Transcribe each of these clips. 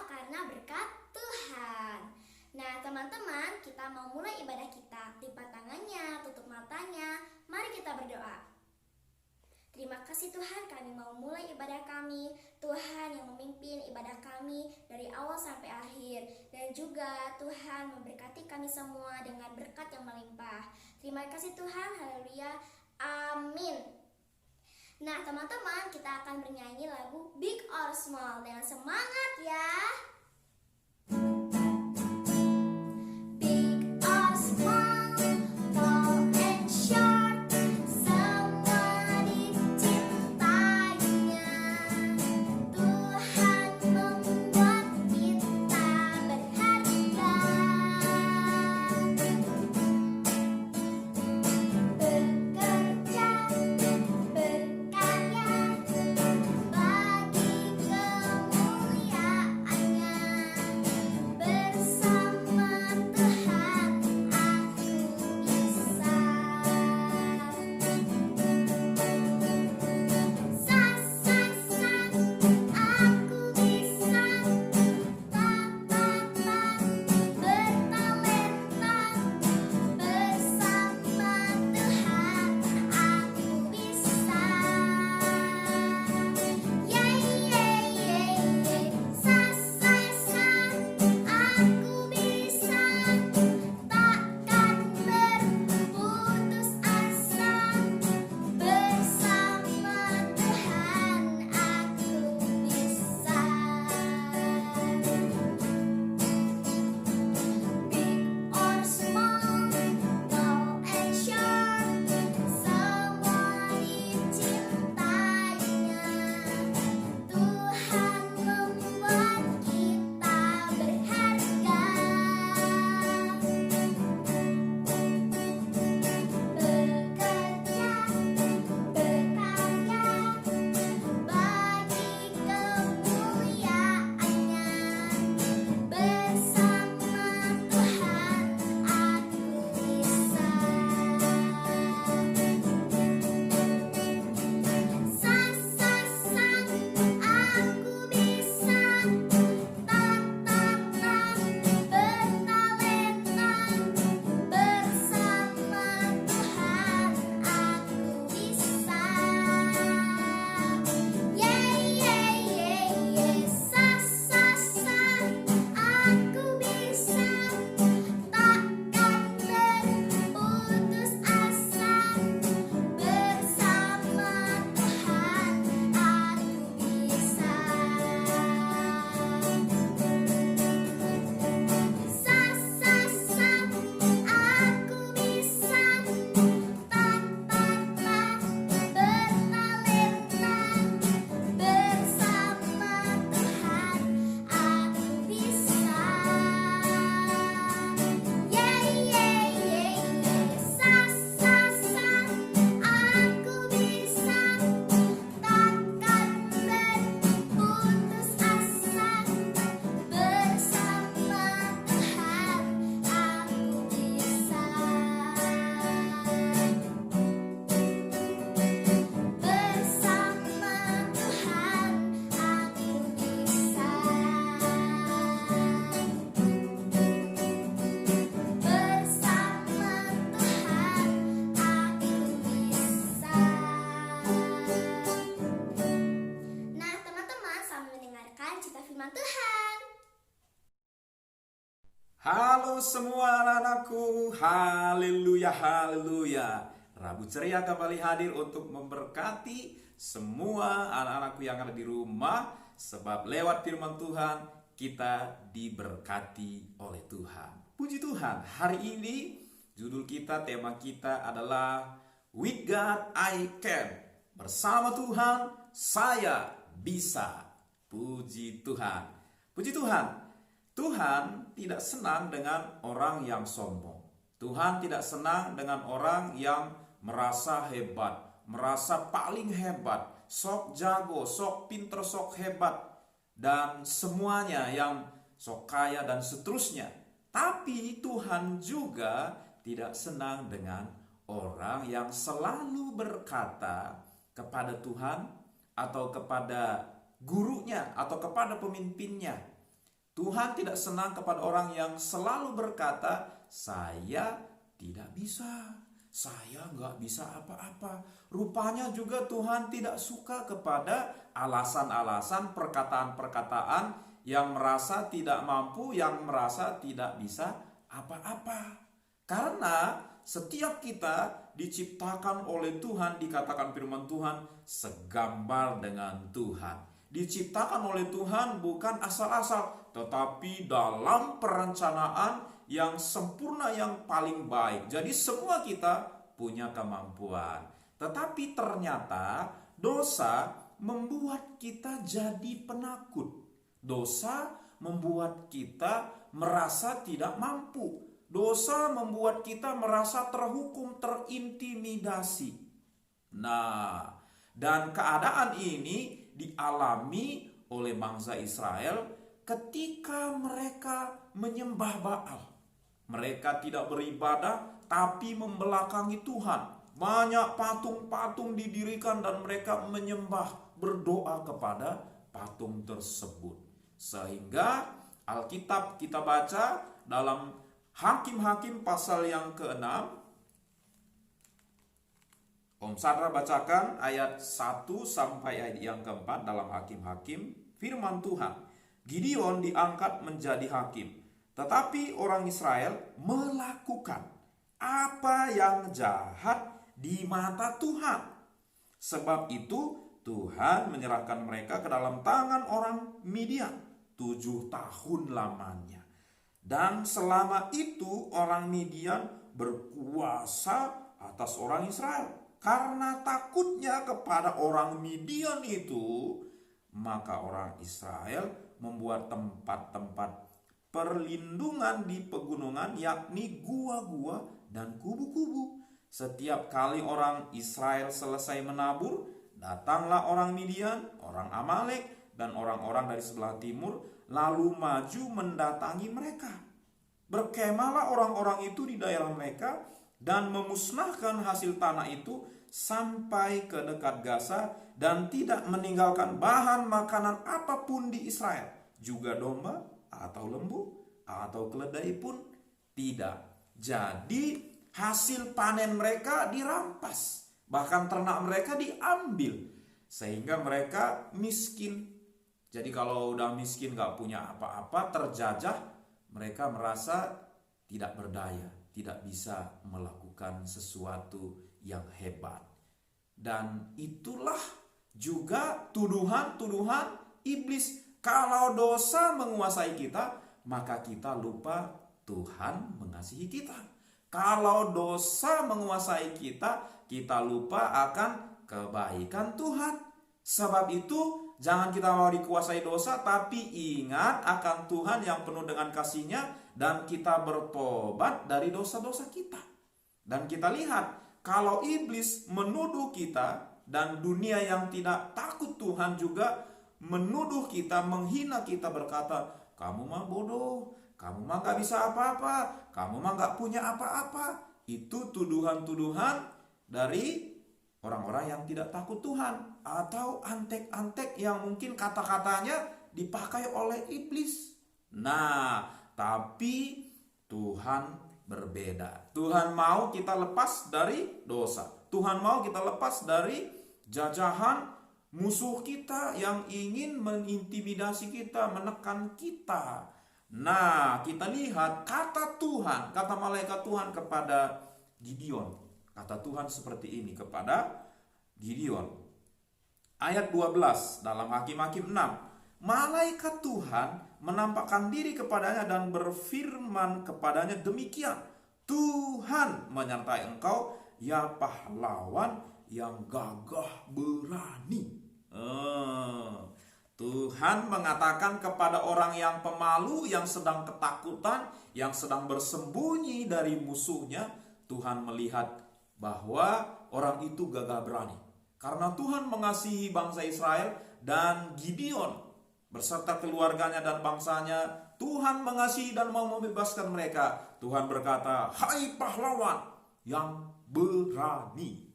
semua karena berkat Tuhan. Nah teman-teman, kita mau mulai ibadah kita. Lipat tangannya, tutup matanya. Mari kita berdoa. Terima kasih Tuhan, kami mau mulai ibadah kami. Tuhan yang memimpin ibadah kami dari awal sampai akhir. Dan juga Tuhan memberkati kami semua dengan berkat yang melimpah. Terima kasih Tuhan, haleluya, amin. Nah teman-teman, kita akan bernyanyi lagu Big or Small. Dengan semangat ya. Big or small, tall and short, semua dicintainya. Tuhan membuat kita berharga. Bekerja, berkarya, bagi kemuliaannya. Bersama Tuhan aku bisa. Sa, sa, sa, aku bisa. Ta, ta, ta, bertalenta. Bersama Tuhan aku bisa. Yeay, yeay, yeay, yeay. Sa, sa, sa, aku bisa. Takkan berputus asa. Bersama Tuhan aku bisa. Big or small, tall and short, semua dicintainya. Tuhan membuat kita berharga. Bekerja, berkarya, bagi kemuliaannya. Bersama Tuhan aku bisa. Sa, sa, sa, aku bisa. Ta, ta, ta, bertalenta. Bersama Tuhan aku bisa. Yeay, yeay, yeay, yeay. Sa, sa, sa, aku bisa. Takkan berputus asa. Bersama Tuhan aku bisa. Sa, sa, sa, aku bisa. Ta, ta, ta, bertalenta. Bersama Tuhan aku bisa. Yeay, yeay, yeay, yeay. Sa, sa, sa, aku bisa. Takkan berputus asa. Bersama Tuhan aku bisa. Bersama Tuhan aku bisa. Bersama Tuhan aku bisa. Nah teman-teman, sambil mendengarkan cerita firman Tuhan. Halo semua anak-anakku, haleluya, haleluya. Rabu Ceria kembali hadir untuk memberkati semua anak-anakku yang ada di rumah. Sebab lewat firman Tuhan, kita diberkati oleh Tuhan. Puji Tuhan, hari ini judul kita, tema kita adalah With God I Can. Bersama Tuhan, saya bisa. Puji Tuhan. Puji Tuhan. Tuhan tidak senang dengan orang yang sombong. Tuhan tidak senang dengan orang yang merasa hebat, merasa paling hebat, sok jago, sok pinter, sok hebat, dan semuanya yang sok kaya dan seterusnya. Tapi Tuhan juga tidak senang dengan orang yang selalu berkata kepada Tuhan atau kepada gurunya atau kepada pemimpinnya, Tuhan tidak senang kepada orang yang selalu berkata, saya tidak bisa, saya nggak bisa apa-apa. Rupanya juga Tuhan tidak suka kepada alasan-alasan, perkataan-perkataan yang merasa tidak mampu, yang merasa tidak bisa apa-apa. Karena setiap kita diciptakan oleh Tuhan, dikatakan firman Tuhan, segambar dengan Tuhan. Diciptakan oleh Tuhan bukan asal-asal, tetapi dalam perencanaan yang sempurna, yang paling baik. Jadi semua kita punya kemampuan. Tetapi ternyata dosa membuat kita jadi penakut. Dosa membuat kita merasa tidak mampu. Dosa membuat kita merasa terhukum, terintimidasi. Nah, dan keadaan ini dialami oleh bangsa Israel ketika mereka menyembah Baal. Mereka tidak beribadah tapi membelakangi Tuhan. Banyak patung-patung didirikan dan mereka menyembah, berdoa kepada patung tersebut. Sehingga Alkitab kita baca dalam Hakim-Hakim pasal yang ke-6. Om Sadra bacakan ayat 1 sampai ayat yang ke-4 dalam Hakim-Hakim. Firman Tuhan, Gideon diangkat menjadi hakim, tetapi orang Israel melakukan apa yang jahat di mata Tuhan. Sebab itu Tuhan menyerahkan mereka ke dalam tangan orang Midian 7 tahun lamanya. Dan selama itu orang Midian berkuasa atas orang Israel. Karena takutnya kepada orang Midian itu, maka orang Israel membuat tempat-tempat perlindungan di pegunungan, yakni gua-gua dan kubu-kubu. Setiap kali orang Israel selesai menabur, datanglah orang Midian, orang Amalek, dan orang-orang dari sebelah timur, lalu maju mendatangi mereka. Berkemahlah orang-orang itu di daerah mereka dan memusnahkan hasil tanah itu sampai ke dekat Gaza dan tidak meninggalkan bahan makanan apapun di Israel, juga domba atau lembu atau keledai pun tidak. Jadi hasil panen mereka dirampas, bahkan ternak mereka diambil, sehingga mereka miskin. Jadi kalau udah miskin, gak punya apa-apa, terjajah, mereka merasa tidak berdaya, tidak bisa melakukan sesuatu yang hebat. Dan itulah juga tuduhan-tuduhan iblis. Kalau dosa menguasai kita, maka kita lupa Tuhan mengasihi kita. Kalau dosa menguasai kita, kita lupa akan kebaikan Tuhan. Sebab itu jangan kita mau dikuasai dosa, tapi ingat akan Tuhan yang penuh dengan kasih-Nya dan kita bertobat dari dosa-dosa kita. Dan kita lihat, kalau iblis menuduh kita dan dunia yang tidak takut Tuhan juga menuduh kita, menghina kita, berkata, kamu mah bodoh, kamu mah gak bisa apa-apa, kamu mah gak punya apa-apa. Itu tuduhan-tuduhan dari orang-orang yang tidak takut Tuhan, atau antek-antek yang mungkin kata-katanya dipakai oleh iblis. Nah, tapi Tuhan berbeda. Tuhan mau kita lepas dari dosa. Tuhan mau kita lepas dari jajahan musuh kita yang ingin mengintimidasi kita, menekan kita. Nah, kita lihat kata Tuhan, kata malaikat Tuhan kepada Gideon. Kata Tuhan seperti ini kepada Gideon. Ayat 12 dalam Hakim-Hakim 6. Malaikat Tuhan menampakkan diri kepadanya dan berfirman kepadanya demikian. Tuhan menyertai engkau, ya pahlawan yang gagah berani. Tuhan mengatakan kepada orang yang pemalu, yang sedang ketakutan, yang sedang bersembunyi dari musuhnya, Tuhan melihat bahwa orang itu gagah berani. Karena Tuhan mengasihi bangsa Israel dan Gideon beserta keluarganya dan bangsanya, Tuhan mengasihi dan mau membebaskan mereka. Tuhan berkata, hai pahlawan yang berani.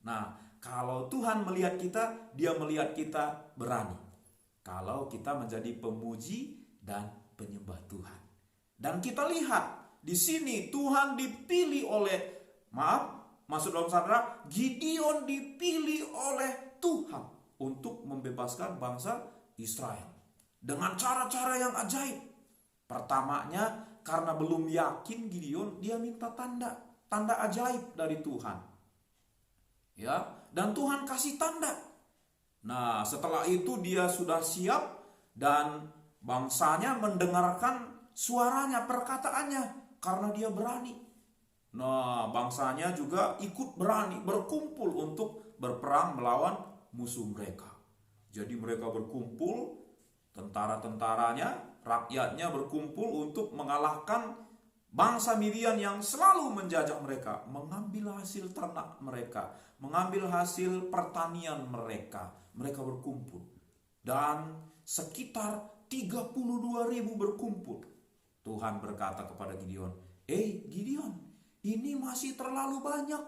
Nah, kalau Tuhan melihat kita, Dia melihat kita berani. Kalau kita menjadi pemuji dan penyembah Tuhan. Dan kita lihat di sini Tuhan dipilih oleh, maksud dalam saudara, Gideon dipilih oleh Tuhan untuk membebaskan bangsa Israel dengan cara-cara yang ajaib. Pertamanya, karena belum yakin Gideon, dia minta tanda ajaib dari Tuhan. Ya, dan Tuhan kasih tanda. Nah, setelah itu dia sudah siap dan bangsanya mendengarkan suaranya, perkataannya, karena dia berani. Nah, bangsanya juga ikut berani, berkumpul untuk berperang melawan musuh mereka. Jadi mereka berkumpul, tentara-tentaranya, rakyatnya berkumpul untuk mengalahkan bangsa Midian yang selalu menjajah mereka, mengambil hasil ternak mereka, mengambil hasil pertanian mereka. Mereka berkumpul. Dan sekitar 32.000 berkumpul. Tuhan berkata kepada Gideon, Gideon, ini masih terlalu banyak.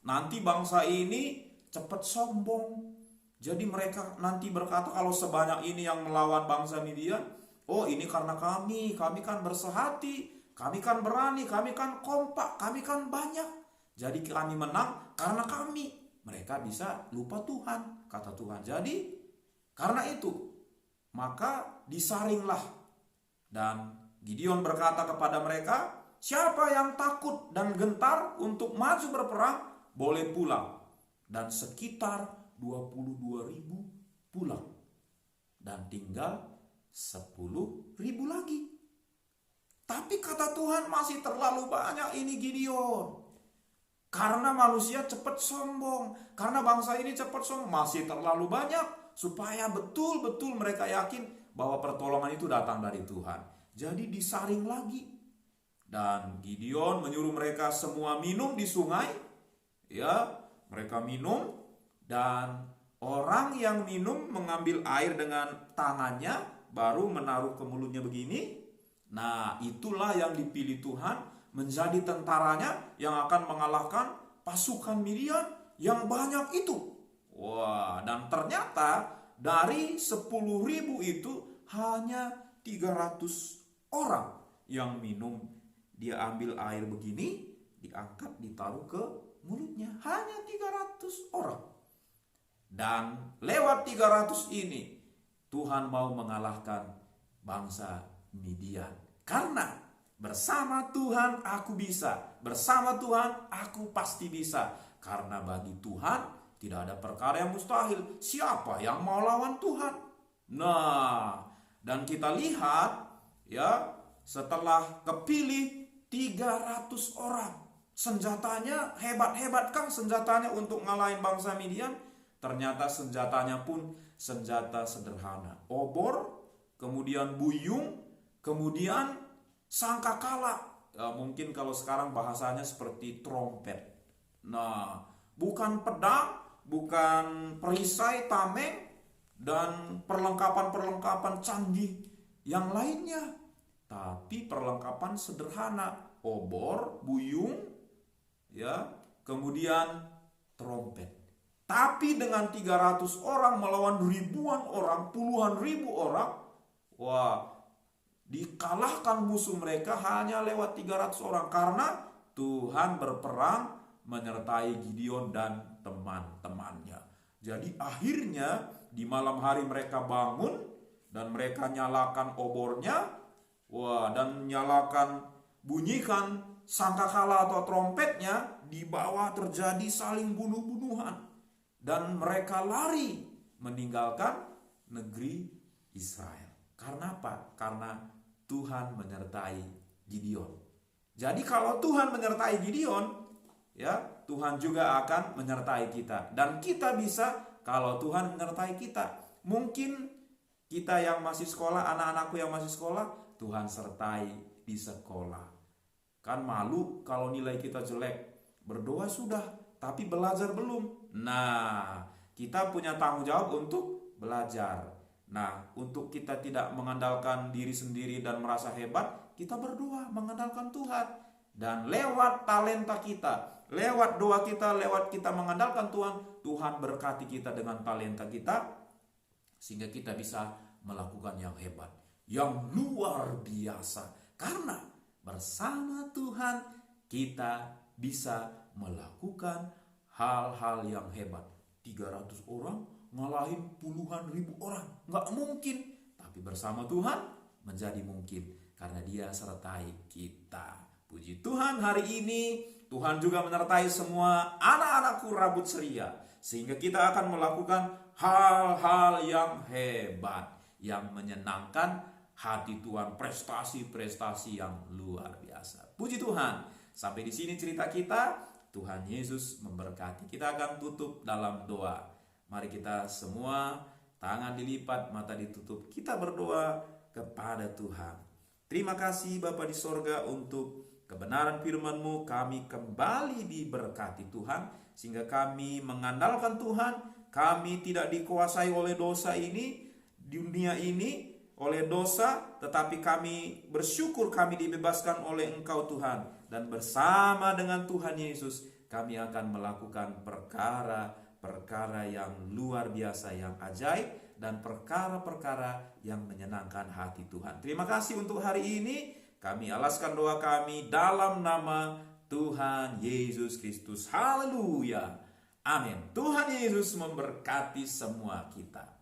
Nanti bangsa ini cepat sombong. Jadi mereka nanti berkata, kalau sebanyak ini yang melawan bangsa Midian, ini karena kami kan bersehati, kami kan berani, kami kan kompak, kami kan banyak. Jadi kami menang karena kami. Mereka bisa lupa Tuhan, kata Tuhan. Jadi karena itu, maka disaringlah. Dan Gideon berkata kepada mereka, siapa yang takut dan gentar untuk maju berperang, boleh pulang. Dan sekitar 22.000 pulang. Dan tinggal 10.000 lagi. Tapi kata Tuhan, masih terlalu banyak ini Gideon. Karena manusia cepat sombong. Karena bangsa ini cepat sombong. Masih terlalu banyak. Supaya betul-betul mereka yakin bahwa pertolongan itu datang dari Tuhan. Jadi disaring lagi. Dan Gideon menyuruh mereka semua minum di sungai. Ya, mereka minum. Dan orang yang minum mengambil air dengan tangannya, baru menaruh ke mulutnya begini. Nah, itulah yang dipilih Tuhan menjadi tentaranya yang akan mengalahkan pasukan Midian yang banyak itu. Wah, dan ternyata dari 10.000 itu hanya 300 orang yang minum. Dia ambil air begini, diangkat, ditaruh ke mulutnya. Hanya 300 orang. Dan lewat 300 ini, Tuhan mau mengalahkan bangsa Midian. Karena bersama Tuhan aku bisa. Bersama Tuhan aku pasti bisa. Karena bagi Tuhan tidak ada perkara yang mustahil. Siapa yang mau lawan Tuhan? Nah, dan kita lihat ya, setelah kepilih 300 orang. Senjatanya hebat-hebat kan senjatanya untuk ngalahin bangsa Midian? Ternyata senjatanya pun senjata sederhana. Obor, kemudian buyung, kemudian sangkakala. Mungkin kalau sekarang bahasanya seperti trompet. Nah, bukan pedang, bukan perisai, tameng, dan perlengkapan-perlengkapan canggih yang lainnya. Tapi perlengkapan sederhana. Obor, buyung, ya, kemudian trompet. Tapi dengan 300 orang melawan ribuan orang, puluhan ribu orang, dikalahkan musuh mereka hanya lewat 300 orang. Karena Tuhan berperang menyertai Gideon dan teman-temannya. Jadi akhirnya di malam hari mereka bangun dan mereka nyalakan obornya, dan bunyikan sangkakala atau trompetnya. Di bawah terjadi saling bunuh-bunuhan. Dan mereka lari meninggalkan negeri Israel. Karena apa? Karena Tuhan menyertai Gideon. Jadi kalau Tuhan menyertai Gideon, ya, Tuhan juga akan menyertai kita. Dan kita bisa kalau Tuhan menyertai kita. Mungkin kita yang masih sekolah, anak-anakku yang masih sekolah, Tuhan sertai di sekolah. Kan malu kalau nilai kita jelek. Berdoa sudah, tapi belajar belum. Nah, kita punya tanggung jawab untuk belajar. Nah, untuk kita tidak mengandalkan diri sendiri dan merasa hebat, kita berdoa mengandalkan Tuhan. Dan lewat talenta kita, lewat doa kita, lewat kita mengandalkan Tuhan, Tuhan berkati kita dengan talenta kita, sehingga kita bisa melakukan yang hebat. yang luar biasa. Karena bersama Tuhan kita bisa melakukan hal-hal yang hebat. 300 orang ngalahin puluhan ribu orang, nggak mungkin. Tapi bersama Tuhan menjadi mungkin karena Dia sertai kita. Puji Tuhan, hari ini Tuhan juga menyertai semua anak-anakku rambut ceria, sehingga kita akan melakukan hal-hal yang hebat, yang menyenangkan hati Tuhan, prestasi-prestasi yang luar biasa. Puji Tuhan. Sampai di sini cerita kita. Tuhan Yesus memberkati. Kita akan tutup dalam doa. Mari kita semua tangan dilipat, mata ditutup. Kita berdoa kepada Tuhan. Terima kasih Bapa di sorga untuk kebenaran firman-Mu. Kami kembali diberkati Tuhan, sehingga kami mengandalkan Tuhan. Kami tidak dikuasai oleh dosa ini, dunia ini, oleh dosa, tetapi kami bersyukur kami dibebaskan oleh Engkau Tuhan. Dan bersama dengan Tuhan Yesus kami akan melakukan perkara-perkara yang luar biasa, yang ajaib, dan perkara-perkara yang menyenangkan hati Tuhan. Terima kasih untuk hari ini. Kami alaskan doa kami dalam nama Tuhan Yesus Kristus. Haleluya. Amin. Tuhan Yesus memberkati semua kita.